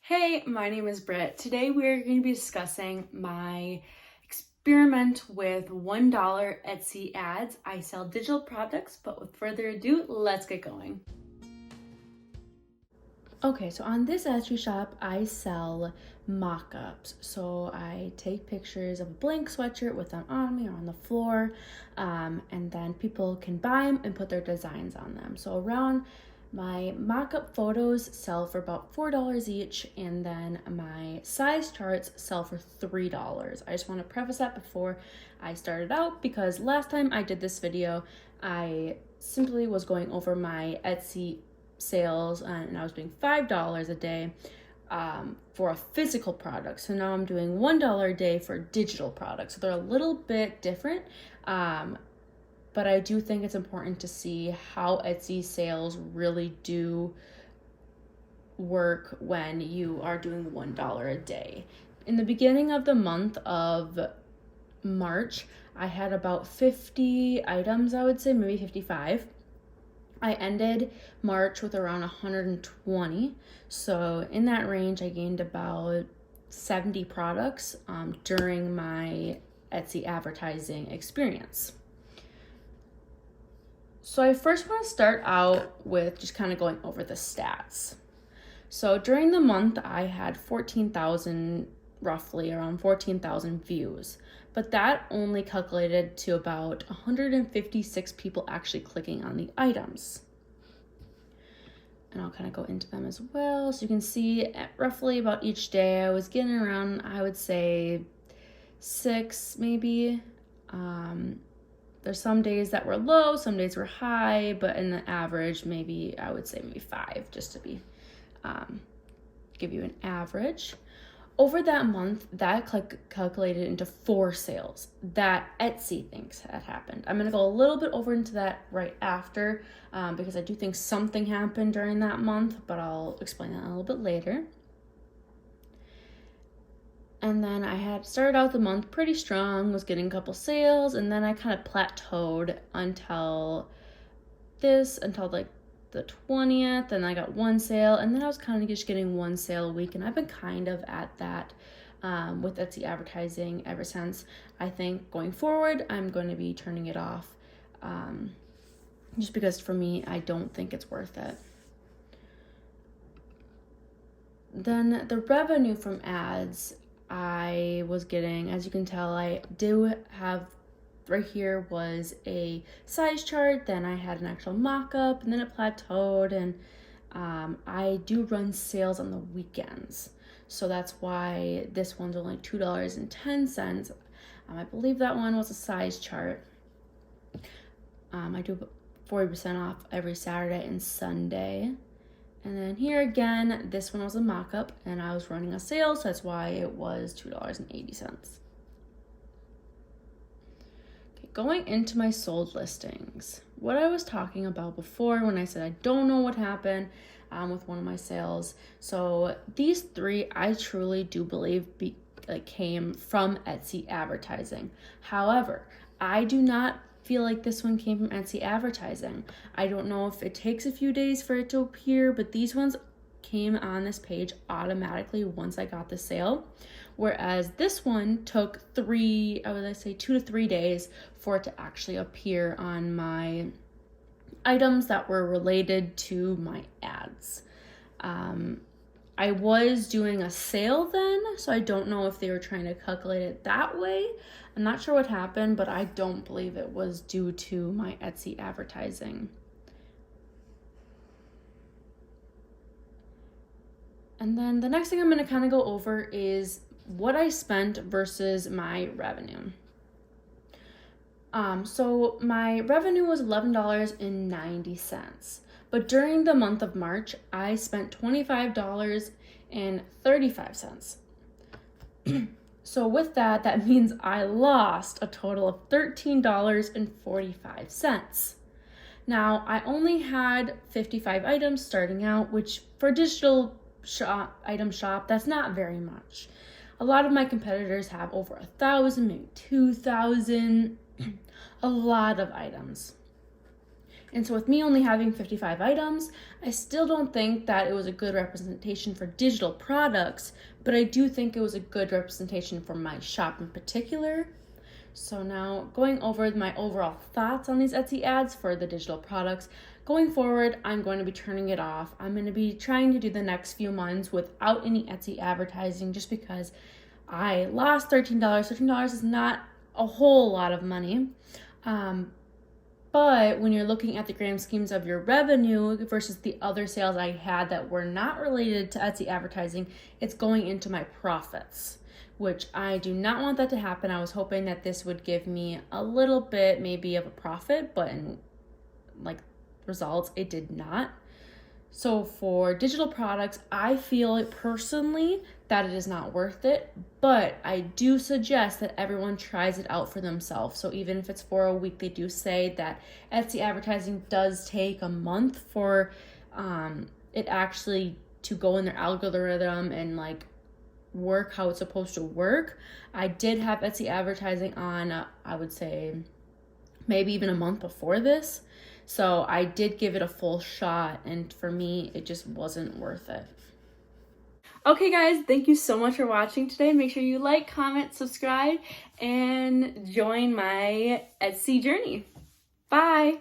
Hey, my name is Britt. Today we're going to be discussing my experiment with $1 Etsy ads. I sell digital products, but with further ado, let's get going. Okay, so on this Etsy shop, I sell mock-ups. So I take pictures of a blank sweatshirt with them on me or on the floor, and then people can buy them and put their designs on them. So around my mock-up photos sell for about $4 each, and then my size charts sell for $3. I just want to preface that before I started out because last time I did this video, I simply was going over my Etsy sales and I was doing $5 a day for a physical product. So now I'm doing $1 a day for digital products. So they're a little bit different, but I do think it's important to see how Etsy sales really do work when you are doing $1 a day. In the beginning of the month of March, I had about 50 items, I would say, maybe 55. I ended March with around 120. So in that range, I gained about 70 products during my Etsy advertising experience. So I first want to start out with just kind of going over the stats. So during the month, I had 14,000, roughly around 14,000 views, but that only calculated to about 156 people actually clicking on the items. And I'll kind of go into them as well. So you can see roughly about each day I was getting around, I would say 6 maybe. There's some days that were low, some days were high, but in the average, maybe I would say maybe 5, just to be give you an average. Over that month, that calculated into 4 sales that Etsy thinks had happened. I'm going to go a little bit over into that right after because I do think something happened during that month, but I'll explain that a little bit later. And then I had started out the month pretty strong, was getting a couple sales, and then I kind of plateaued until like the 20th, and I got 1 sale, and then I was kind of just getting 1 sale a week, and I've been kind of at that with Etsy advertising ever since. I think going forward, I'm going to be turning it off just because for me, I don't think it's worth it. Then the revenue from ads I was getting, as you can tell, I do have right here was a size chart, then I had an actual mock-up, and then it plateaued, and I do run sales on the weekends. So that's why this one's only $2.10. I believe that one was a size chart. I do 40% off every Saturday and Sunday. And then here again, this one was a mock-up, and I was running a sale, so that's why it was $2.80. Okay, going into my sold listings, what I was talking about before when I said I don't know what happened with one of my sales. So these 3, I truly do believe came from Etsy advertising. However, I do not feel like this one came from Etsy advertising. I don't know if it takes a few days for it to appear, but these ones came on this page automatically once I got the sale. Whereas this one took 2 to 3 days for it to actually appear on my items that were related to my ads. I was doing a sale then, so I don't know if they were trying to calculate it that way. I'm not sure what happened, but I don't believe it was due to my Etsy advertising. And then the next thing I'm going to kind of go over is what I spent versus my revenue. So my revenue was $11.90. But during the month of March, I spent $25.35. So with that, that means I lost a total of $13.45. Now, I only had 55 items starting out, which for a digital item shop, that's not very much. A lot of my competitors have over 1,000, maybe 2,000, a lot of items. And so with me only having 55 items, I still don't think that it was a good representation for digital products, but I do think it was a good representation for my shop in particular. So now going over my overall thoughts on these Etsy ads for the digital products. Going forward, I'm going to be turning it off. I'm going to be trying to do the next few months without any Etsy advertising just because I lost $13. $13 is not a whole lot of money. But when you're looking at the grand schemes of your revenue versus the other sales I had that were not related to Etsy advertising, it's going into my profits, which I do not want that to happen. I was hoping that this would give me a little bit maybe of a profit, but in like results, it did not. So for digital products, I feel personally that it is not worth it, but I do suggest that everyone tries it out for themselves. So even if it's for a week, they do say that Etsy advertising does take a month for it actually to go in their algorithm and like work how it's supposed to work. I did have Etsy advertising on, I would say maybe even a month before this. So I did give it a full shot, and for me, it just wasn't worth it. Okay guys, thank you so much for watching today. Make sure you like, comment, subscribe, and join my Etsy journey. Bye!